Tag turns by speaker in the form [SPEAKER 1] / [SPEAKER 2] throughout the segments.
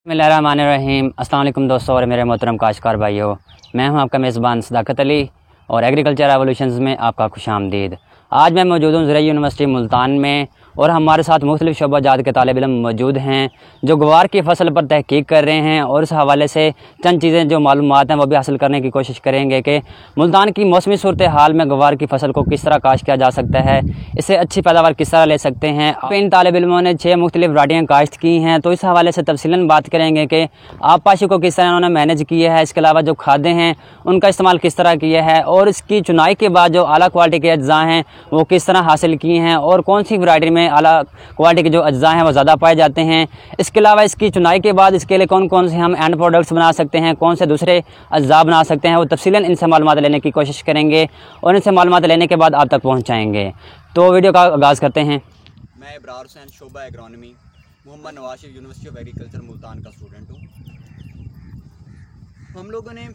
[SPEAKER 1] बिस्मिल्लाहिर्रहमानिर्रहीम। अस्सलाम वालेकुम दोस्तों और मेरे मोहतरम काश्तकार भाइयों, मैं हूं आपका मेज़बान सदाकत अली और एग्रीकल्चर रेवोल्यूशंस में आपका खुशामदीद। आज मैं मौजूद हूं ज़राई यूनिवर्सिटी मुल्तान में और हमारे साथ मुख्तलिफ़ शोबाजात के तालिब इल्म मौजूद हैं जो ग्वार की फसल पर तहकीक कर रहे हैं और इस हवाले से चंद चीज़ें जो मालूमात हैं वो भी हासिल करने की कोशिश करेंगे कि मुल्तान की मौसमी सूरत हाल में ग्वार की फसल को किस तरह काश्त किया जा सकता है, इससे अच्छी पैदावार किस तरह ले सकते हैं। इन तालिब इल्मों ने 6 मुख्तलिफ़ वैरायटियाँ काश्त की हैं, तो इस हवाले से तफसीलन बात करेंगे कि आबपाशी को किस तरह उन्होंने मैनेज किया है, इसके अलावा जो खादें हैं उनका इस्तेमाल किस तरह किया है और इसकी चुनाई के बाद जो आला क्वालिटी के अज्जा हैं वो किस तरह हासिल किए हैं और कौन सी वैरायटी में आला क्वालिटी के जो अज्जा हैं वो ज़्यादा पाए जाते हैं। इसके अलावा इसकी चुनाई के बाद इसके लिए कौन कौन से हम एंड प्रोडक्ट्स बना सकते हैं, कौन से दूसरे अज्जा बना सकते हैं, वो तफसीलन इनसे मालूमात लेने की कोशिश करेंगे और इनसे मालूमात लेने के बाद आप तक पहुँचाएँगे। तो वीडियो का आगाज़ करते हैं।
[SPEAKER 2] मैं इब्रार हुसैन शोबा agronomy Muhammad Nawaz Sharif university of agriculture Multan का स्टूडेंट हूँ। हम लोगों ने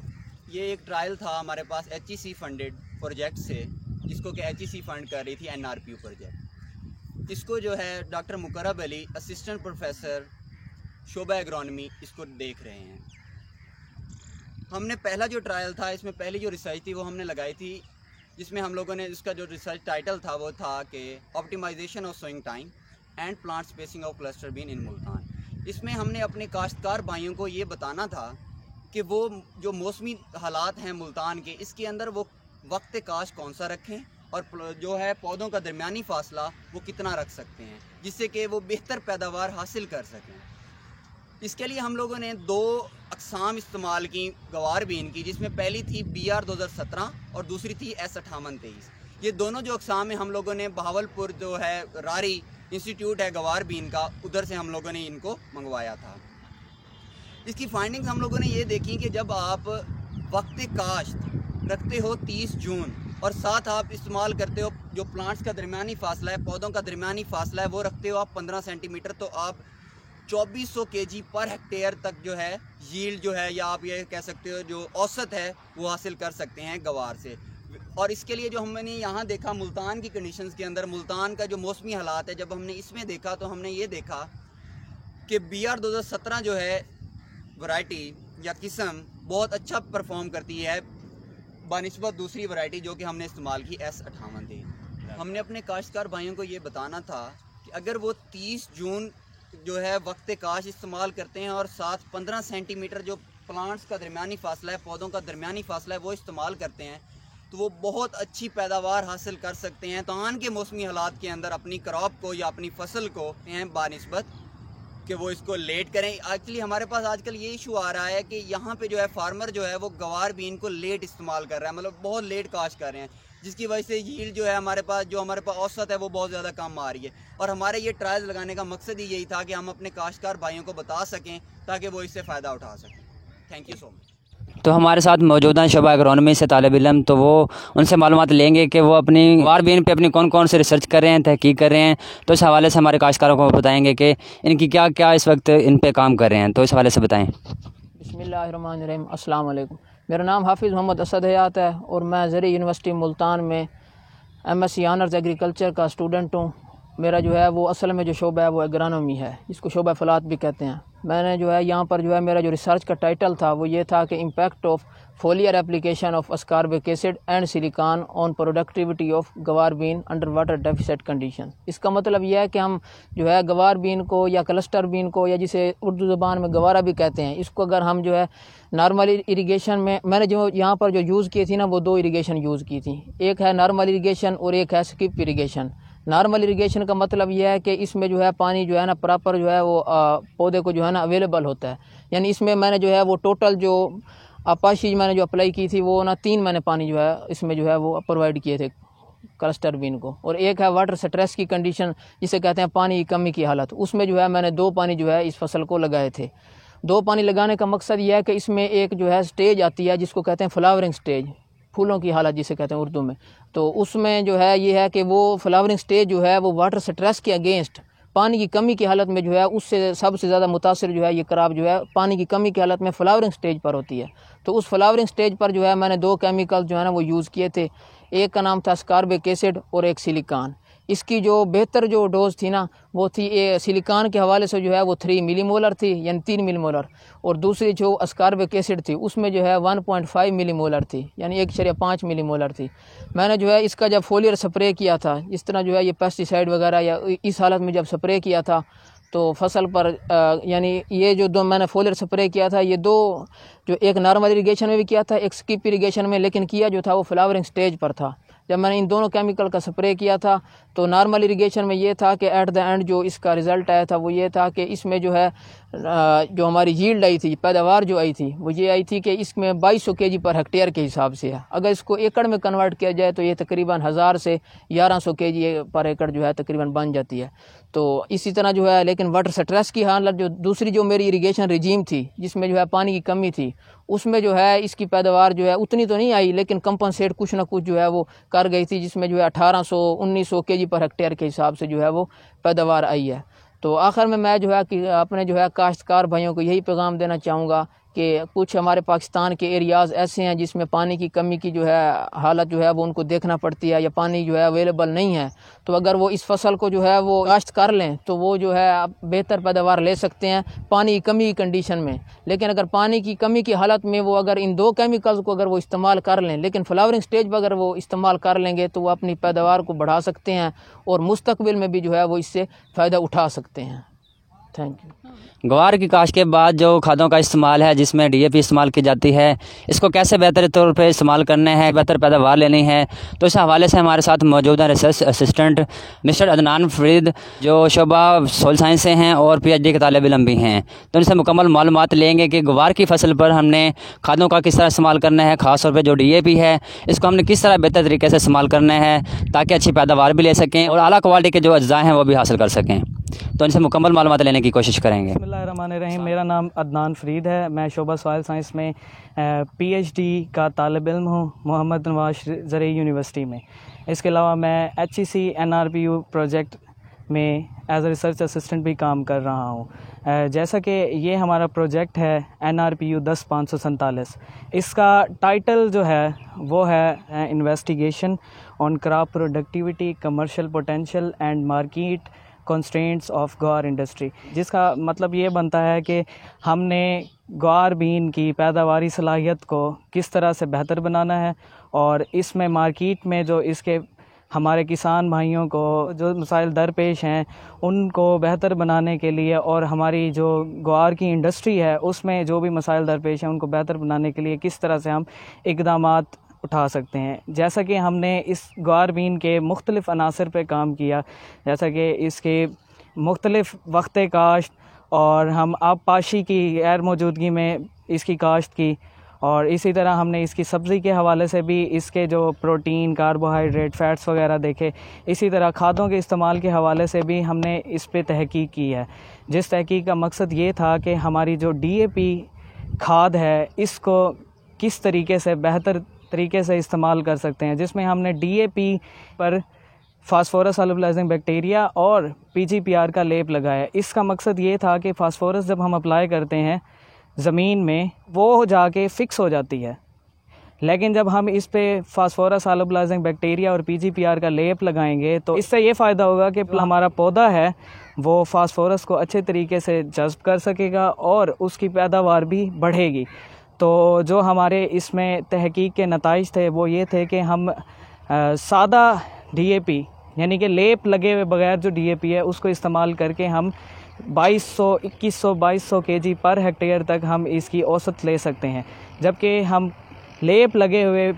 [SPEAKER 2] ये एक ट्रायल था हमारे पास HEC फंडेड प्रोजेक्ट से, जिसको कि HEC फंड कर रही थी NRPU प्रोजेक्ट। इसको जो है doctor Muqarrab Ali assistant professor शोबा एग्रोनॉमी इसको देख रहे हैं। हमने पहला जो ट्रायल था, इसमें पहली जो रिसर्च थी वो हमने लगाई थी, जिसमें हम लोगों ने इसका जो रिसर्च टाइटल था वो था कि optimization of sowing time and plant spacing of cluster bean in Multan. इसमें हमने अपने काश्तकार भाइयों को ये बताना था कि वो जो मौसमी हालात हैं मुल्तान के, इसके अंदर वो वक्त काश्त कौन सा रखें और जो है पौधों का दरमियानी फासला वो कितना रख सकते हैं, जिससे कि वो बेहतर पैदावार हासिल कर सकें। इसके लिए हम लोगों ने 2 अक़साम इस्तेमाल की गवार बीन की, जिसमें पहली थी BR 2017 और दूसरी थी S5823। ये दोनों जो अक़साम हैं हम लोगों ने बहावलपुर जो है रारी इंस्टीट्यूट है गवार बीन का, उधर से हम लोगों ने इनको मंगवाया था। इसकी फाइंडिंग्स हम लोगों ने ये देखी कि जब आप वक्त काश्त रखते हो 30 जून और साथ आप इस्तेमाल करते हो जो प्लांट्स का दरमियानी फासला है, पौधों का दरमियानी फासला है, वो रखते हो आप 15 सेंटीमीटर, तो आप 2400 kg पर हेक्टेयर तक जो है यील्ड जो है, या आप ये कह सकते हो जो औसत है वो हासिल कर सकते हैं गवार से। और इसके लिए जो हमने यहाँ देखा मुल्तान की कंडीशंस के अंदर, मुल्तान का जो मौसमी हालात है, जब हमने इसमें देखा तो हमने ये देखा कि BR 2017 जो है वैरायटी या किस्म बहुत अच्छा परफॉर्म करती है बानिस्बत दूसरी वैरायटी जो कि हमने इस्तेमाल की S58 थी। हमने अपने काश्तकार भाइयों को ये बताना था कि अगर वो 30 जून जो है वक्त काश्त इस्तेमाल करते हैं और साथ 15 सेंटीमीटर जो प्लांट्स का दरमियानी फासला है, पौधों का दरमियानी फासला है, वो इस्तेमाल करते हैं, तो वो बहुत अच्छी पैदावार हासिल कर सकते हैं तान के मौसमी हालात के अंदर अपनी क्रॉप को या अपनी फसल को बानिस्बत कि वो इसको लेट करें। एक्चुअली हमारे पास आजकल ये इशू आ रहा है कि यहाँ पे जो है फार्मर जो है वो गवार बीन को लेट इस्तेमाल कर रहा है, मतलब बहुत लेट काश्त कर रहे हैं, जिसकी वजह से यील्ड जो है हमारे पास औसत है वो बहुत ज़्यादा कम आ रही है। और हमारे ये ट्रायल्स लगाने का मकसद ही यही था कि हम अपने काश्तकार भाइयों को बता सकें ताकि वो इससे फ़ायदा उठा सकें। Thank you so much.
[SPEAKER 1] तो हमारे साथ मौजूद हैं शोबा एग्रोनॉमी से तालिब इल्म, तो वो उनसे मालूमात लेंगे कि वो अपनी ग्वार बीन पे अपनी कौन कौन से रिसर्च कर रहे हैं, तहकीक कर रहे हैं। तो इस हवाले से हमारे काश्तकारों को बताएंगे कि इनकी क्या क्या इस वक्त इन पे काम कर रहे हैं, तो इस हवाले से बताएं।
[SPEAKER 3] बिस्मिल्लाहिर्रहमानिर्रहीम। अस्सलाम वालेकुम। मेरा नाम हाफिज़ मोहम्मद असद हयात है और मैं ज़राई यूनिवर्सिटी मुल्तान में MSc ऑनर्स एग्रीकल्चर का स्टूडेंट हूँ। मेरा जो है वो असल में जो शोबा है वो एग्रोनॉमी है, जिसको शोबा फलात भी कहते हैं। मैंने जो है यहाँ पर जो है मेरा जो रिसर्च का टाइटल था वो ये था कि impact of foliar application of ascorbic acid and silicon on productivity of guar bean under water deficit condition. इसका मतलब यह है कि हम जो है गवार बीन को या क्लस्टर बीन को, या जिसे उर्दू ज़बान में गवारा भी कहते हैं, इसको अगर हम जो है नॉर्मल इरिगेशन में, मैंने जो यहाँ पर जो यूज़ की थी ना वो 2 इरिगेशन यूज़ की थी। एक है नॉर्मल इरिगेशन और एक है स्किप इरिगेशन। नॉर्मल इरिगेशन का मतलब यह है कि इसमें जो है पानी जो है ना प्रॉपर जो है वो पौधे को जो है ना अवेलेबल होता है। यानी इसमें मैंने जो है वो टोटल जो आपाशी मैंने जो अप्लाई की थी वो ना 3 मैंने पानी जो है इसमें जो है वो प्रोवाइड किए थे क्लस्टर बीन को। और एक है वाटर स्ट्रेस की कंडीशन, जिसे कहते हैं पानी की कमी की हालत, उसमें जो है मैंने 2 पानी जो है इस फसल को लगाए थे। 2 पानी लगाने का मकसद यह है कि इसमें एक जो है स्टेज आती है जिसको कहते हैं फ्लावरिंग स्टेज, फूलों की हालत जिसे कहते हैं उर्दू में। तो उसमें जो है ये है कि वो फ्लावरिंग स्टेज जो है वो वाटर स्ट्रेस के अगेंस्ट, पानी की कमी की हालत में जो है उससे सबसे ज़्यादा मुतासिर जो है ये क्रॉप जो है पानी की कमी की हालत में फ्लावरिंग स्टेज पर होती है। तो उस फ्लावरिंग स्टेज पर जो है मैंने 2 केमिकल जो है ना वो यूज़ किए थे। एक का नाम था अस्कॉर्बिक एसिड और एक सिलिकॉन। इसकी जो बेहतर जो डोज थी ना वो थी सिलिकॉन के हवाले से जो है वो 3 मिलीमोलर थी, यानी 3 मिलीमोलर, और दूसरी जो अस्कॉर्बिक एसिड थी उसमें जो है 1.5 मिलीमोलर थी, यानी 1.5 मिलीमोलर थी। मैंने जो है इसका जब फोलियर स्प्रे किया था, इस तरह जो है ये पेस्टिसाइड वगैरह या इस हालत में जब स्प्रे किया था तो फसल पर यानी ये जो दो मैंने फोलियर स्प्रे किया था, ये दो जो एक नॉर्मल इरिगेशन में भी किया था, एक स्किप इरिगेशन में, लेकिन किया जो था वो फ्लावरिंग स्टेज पर था। जब मैंने इन दोनों केमिकल का स्प्रे किया था तो नॉर्मल इरिगेशन में ये था कि एट द एंड जो इसका रिज़ल्ट आया था वो ये था कि इसमें जो है जो हमारी यील्ड आई थी, पैदावार जो आई थी वो ये आई थी कि इसमें 2200 kg पर हेक्टेयर के हिसाब से है। अगर इसको एकड़ में कन्वर्ट किया जाए तो ये तकरीबन 1000 से 1100 kg पर एकड़ जो है तकरीबन बन जाती है। तो इसी तरह जो है, लेकिन वाटर स्ट्रेस की हालत जो दूसरी जो मेरी इरिगेशन रिजीम थी जिसमें जो है पानी की कमी थी, उसमें जो है इसकी पैदावार जो है उतनी तो नहीं आई, लेकिन कंपनसेट कुछ ना कुछ जो है वो कर गई थी, जिसमें जो है 1800-1900 kg पर हेक्टेयर के हिसाब से जो है वो पैदावार आई है। तो आखिर में मैं जो है कि अपने जो है काश्तकार भाइयों को यही पैगाम देना चाहूँगा कि कुछ हमारे पाकिस्तान के एरियाज़ ऐसे हैं जिसमें पानी की कमी की जो है हालत जो है वो उनको देखना पड़ती है या पानी जो है अवेलेबल नहीं है। तो अगर वो इस फसल को जो है वो काश्त कर लें तो वो जो है आप बेहतर पैदावार ले सकते हैं पानी की कमी की कंडीशन में। लेकिन अगर पानी की कमी की हालत में वो अगर इन दो केमिकल्स को अगर वो इस्तेमाल कर लें, लेकिन फ्लावरिंग स्टेज पर अगर वो इस्तेमाल कर लेंगे तो वो अपनी पैदावार को बढ़ा सकते हैं और मुस्तकबिल में भी जो है वो इससे फ़ायदा उठा सकते हैं। Thank you.
[SPEAKER 1] ग्वार की काश्त के बाद जो खादों का इस्तेमाल है जिसमें डीएपी इस्तेमाल की जाती है, इसको कैसे बेहतर तौर पे इस्तेमाल करना है, बेहतर पैदावार लेनी है, तो इस हवाले से हमारे साथ मौजूद हैं research assistant mister Adnan Farid जो शोबा सोइल साइंस से हैं और PhD के तालिब इल्म भी हैं। तो इनसे मुकम्मल मालूमात लेंगे कि ग्वार की फसल पर हमने खादों का किस तरह इस्तेमाल करना है, ख़ास तौर पर जो DAP है इसको हमने किस तरह बेहतर तरीके से इस्तेमाल करना है ताकि अच्छी पैदावार भी ले सकें और आला क्वालिटी के जो अज्जा हैं वो भी हासिल कर सकें। तो इनसे मुकम्मल मालूमात लेने की कोशिश करेंगे।
[SPEAKER 4] बिस्मिल्लाहिर्रहमानिर्रहीम। मेरा नाम अदनान फरीद है। मैं शोबा सॉइल साइंस में PhD का तालिब इल्म हूँ मोहम्मद नवाज ज़रई यूनिवर्सिटी में। इसके अलावा मैं HEC NRPU प्रोजेक्ट में एज ए रिसर्च असिस्टेंट भी काम कर रहा हूँ। जैसा कि ये हमारा प्रोजेक्ट है NRPU 10547, इसका टाइटल जो है वो है investigation on crop productivity, commercial potential and market constraints of ग्वार इंडस्ट्री, जिसका मतलब ये बनता है कि हमने ग्वार बीन की पैदावारी सलाहियत को किस तरह से बेहतर बनाना है और इसमें मार्केट में जो इसके हमारे किसान भाइयों को जो मसाइल दरपेश हैं उनको बेहतर बनाने के लिए और हमारी जो ग्वार की इंडस्ट्री है उसमें जो भी मसाइल दरपेश हैं उनको बेहतर बनाने के लिए किस तरह से हम इक़दामात उठा सकते हैं। जैसा कि हमने इस ग्वार बीन के मुख्तलिफ़ अनासर पे काम किया, जैसा कि इसके मुख्तलिफ़ वक्त काश्त और हम आबपाशी की गैर मौजूदगी में इसकी काश्त की, और इसी तरह हमने इसकी सब्ज़ी के हवाले से भी इसके जो प्रोटीन, कार्बोहाइड्रेट, फ़ैट्स वगैरह देखे। इसी तरह खादों के इस्तेमाल के हवाले से भी हमने इस पे तहकीक की है, जिस तहकीक का मकसद ये था कि हमारी जो DAP खाद है इसको किस तरीके से बेहतर तरीके से इस्तेमाल कर सकते हैं, जिसमें हमने DAP पर फास्फोरस सॉल्युबलाइजिंग बैक्टीरिया और PGPR का लेप लगाया। इसका मकसद ये था कि फास्फोरस जब हम अप्लाई करते हैं ज़मीन में वो जाके फ़िक्स हो जाती है, लेकिन जब हम इस पे फास्फोरस सॉल्युबलाइजिंग बैक्टीरिया और PGPR का लेप लगाएंगे तो इससे ये फ़ायदा होगा कि हमारा पौधा है वो फास्फोरस को अच्छे तरीके से जज़्ब कर सकेगा और उसकी पैदावार भी बढ़ेगी। तो जो हमारे इसमें तहकीक के नताइज थे वो ये थे कि हम सादा DAP यानी कि लेप लगे हुए बगैर जो DAP है उसको इस्तेमाल करके हम 2100-2200 kg पर हेक्टेयर तक हम इसकी औसत ले सकते हैं, जबकि हम लेप लगे हुए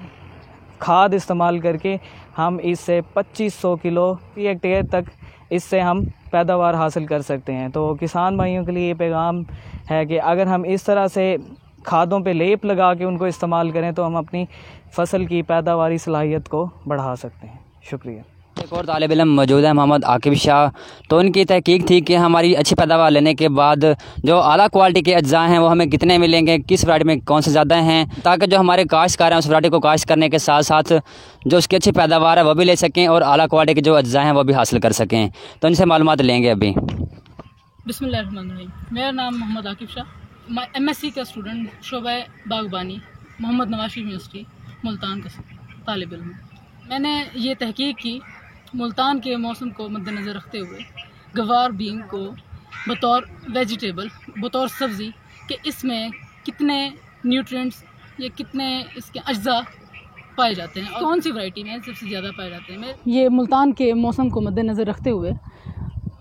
[SPEAKER 4] खाद इस्तेमाल करके हम इससे 2500 किलो फी हेक्टेयर तक इससे हम पैदावार हासिल कर सकते हैं। तो किसान भाइयों के लिए ये पैगाम है कि अगर हम इस तरह से खादों पे लेप लगा के उनको इस्तेमाल करें तो हम अपनी फसल की पैदावारी सलाहियत को बढ़ा सकते हैं। शुक्रिया।
[SPEAKER 1] एक और तालिब इल्म मौजूद है मोहम्मद आकिब शाह। तो उनकी तहकीक थी कि हमारी अच्छी पैदावार लेने के बाद जो आला क्वालिटी के अज्जा हैं वो हमें कितने मिलेंगे, किस वैरायटी में कौन से ज़्यादा हैं, ताकि जो हमारे काश्तकार हैं उस वैरायटी को काश्त करने के साथ साथ जो उसकी अच्छी पैदावार है वो भी ले सकें और आला क्वालिटी के जो अज्जा हैं वो भी हासिल कर सकें। तो इनसे मालूमात लेंगे अभी।
[SPEAKER 5] बिस्मिल्लाहिर्रहमानिर्रहीम। मेरा नाम मोहम्मद आकिब शाह, मैं MSc का स्टूडेंट शोबा बागबानी मोहम्मद नवाज यूनिवर्सिटी मुल्तान का तालिब इल्म। मैंने ये तहकीक की मुल्तान के मौसम को मद्देनज़र रखते हुए गवार बीन को बतौर वेजिटेबल, बतौर सब्ज़ी कि इसमें कितने न्यूट्रिएंट्स या कितने इसके अज्जा पाए जाते हैं और कौन सी वैरायटी में सबसे ज़्यादा पाए जाते हैं।
[SPEAKER 6] ये मुल्तान के मौसम को मद्देनज़र रखते हुए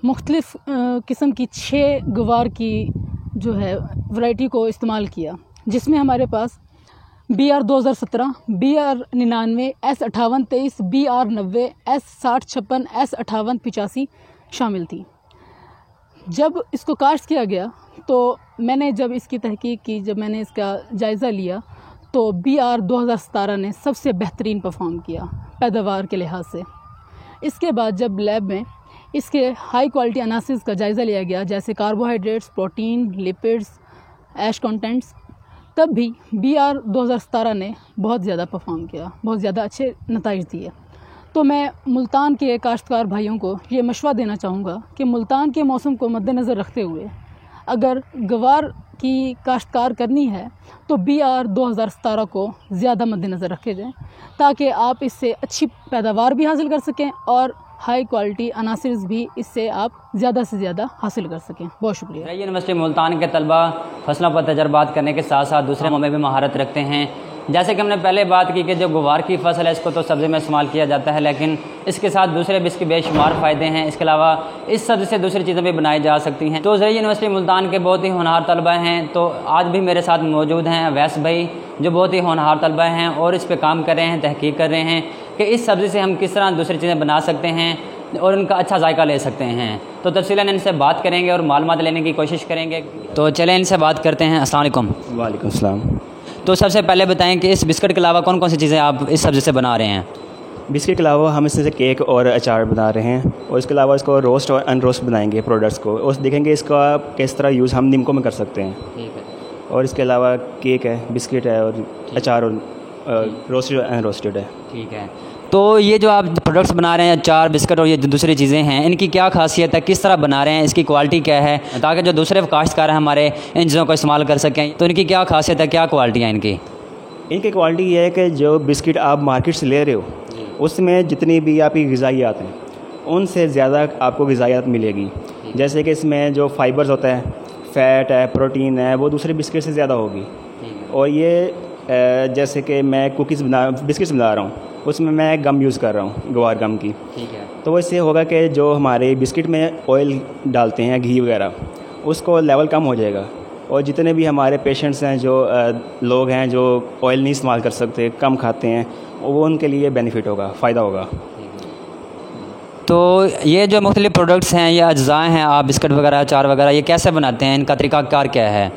[SPEAKER 6] मुख्तलिफ़ किस्म की 6 गवार की जो है वैरायटी को इस्तेमाल किया, जिसमें हमारे पास BR 2017, BR 99, S5823, BR 90, S6056, S5885 शामिल थी। जब इसको काश्त किया गया तो मैंने जब इसकी तहकीक की, जब मैंने इसका जायज़ा लिया तो BR 2017 ने सबसे बेहतरीन परफॉर्म किया पैदावार के लिहाज से। इसके बाद जब लैब में इसके हाई क्वालिटी अनासिस का जायज़ा लिया गया, जैसे कार्बोहाइड्रेट्स, प्रोटीन, लिपिड्स, ऐश कंटेंट्स, तब भी BR 2017 ने बहुत ज़्यादा परफॉर्म किया, बहुत ज़्यादा अच्छे नताइज दिए। तो मैं मुल्तान के काश्तकार भाइयों को ये मशवरा देना चाहूँगा कि मुल्तान के मौसम को मद्देनज़र रखते हुए अगर गवार की काश्तकार करनी है तो BR 2017 को ज़्यादा मद्देनज़र रखे जाएँ, ताकि आप इससे अच्छी पैदावार भी हासिल कर सकें और हाई क्वालिटी अनासिर्स भी इससे आप ज़्यादा से ज़्यादा हासिल कर सकें। बहुत शुक्रिया।
[SPEAKER 1] यूनिवर्सिटी मुल्तान के तलबा फसलों पर तजर्बात करने के साथ साथ दूसरे कामों में भी महारत रखते हैं। जैसे कि हमने पहले बात की कि जो गुवार की फसल है इसको तो सब्ज़ी में इस्तेमाल किया जाता है, लेकिन इसके साथ दूसरे भी इसके बेशुमार फ़ायदे हैं। इसके अलावा इस सब्ज़ी से दूसरी चीज़ें भी बनाई जा सकती हैं। तो ज़रिए यूनिवर्सिटी मुल्तान के बहुत ही होनहार तलबा हैं। तो आज भी मेरे साथ मौजूद हैं अवैस भाई, जो बहुत ही होनहार तलबा हैं और इस पर काम कर रहे हैं, तहकीक कर रहे हैं कि इस सब्ज़ी से हम किस तरह दूसरी चीज़ें बना सकते हैं और उनका अच्छा जायका ले सकते हैं। तो तफसीलन इनसे बात करेंगे और मालूमात लेने की कोशिश करेंगे। तो चलें इनसे बात करते हैं। अस्सलाम वालेकुम।
[SPEAKER 7] वालेकुम सलाम।
[SPEAKER 1] तो सबसे पहले बताएं कि इस बिस्किट के अलावा कौन कौन सी चीज़ें आप इस सब्ज़ी से बना रहे हैं?
[SPEAKER 7] बिस्किट के अलावा हम इससे केक और अचार बना रहे हैं, और इसके अलावा इसको रोस्ट और अनरोस्ट बनाएंगे प्रोडक्ट्स को, और देखेंगे इसका किस तरह यूज़ हम निमको में कर सकते हैं।
[SPEAKER 1] ठीक है।
[SPEAKER 7] और इसके अलावा केक है, बिस्किट है और अचार और रोस्टेड और अनरोस्टेड है।
[SPEAKER 1] ठीक है। तो ये जो आप प्रोडक्ट्स बना रहे हैं, अचार, बिस्किट और ये जो दूसरी चीज़ें हैं, इनकी क्या खासियत है, किस तरह बना रहे हैं, इसकी क्वालिटी क्या है, ताकि जो दूसरे काश्तकार हैं हमारे इन चीज़ों को इस्तेमाल कर सकें। तो इनकी क्या खासियत है, क्या क्वालिटी है इनकी?
[SPEAKER 7] इनकी क्वालिटी ये है कि जो बिस्किट आप मार्केट से ले रहे हो उसमें जितनी भी आपकी ग़िज़ाइयात हैं उनसे ज़्यादा आपको ग़िज़ाइयात मिलेगी। जैसे कि इसमें जो फाइबर्स होता है, फ़ैट है, प्रोटीन है, वो दूसरे बिस्किट से ज़्यादा होगी। और ये जैसे कि मैं बिस्किट्स बना रहा हूँ, उसमें मैं गम यूज़ कर रहा हूँ, गवार गम की।
[SPEAKER 1] ठीक है।
[SPEAKER 7] तो इससे होगा कि जो हमारे बिस्किट में ऑयल डालते हैं, घी वगैरह, उसको लेवल कम हो जाएगा। और जितने भी हमारे पेशेंट्स हैं, जो लोग हैं जो ऑयल नहीं इस्तेमाल कर सकते, कम खाते हैं, वो उनके लिए बेनिफिट होगा, फ़ायदा होगा।
[SPEAKER 1] तो ये जो मुख्तलिफ़ प्रोडक्ट्स हैं या अज्ज़ाएँ हैं, आप बिस्किट वगैरह, अचार वगैरह, ये कैसे बनाते हैं? इनका तरीक़ाकार क्या है?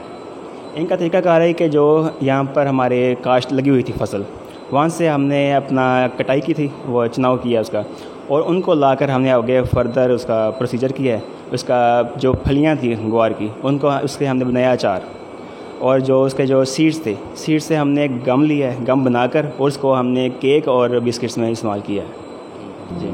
[SPEAKER 7] इनका तरीक़ाकार है कि जो यहाँ पर हमारे काश्त लगी हुई थी फसल, वहाँ से हमने अपना कटाई की थी, वो चुनाव किया उसका, और उनको लाकर हमने आगे फर्दर उसका प्रोसीजर किया है। उसका जो फलियाँ थी ग्वार की, उनको उसके हमने बनाया अचार, और जो उसके जो सीड्स थे, सीड्स से हमने गम लिया है, गम बनाकर और उसको हमने केक और बिस्किट्स में इस्तेमाल किया है। जी।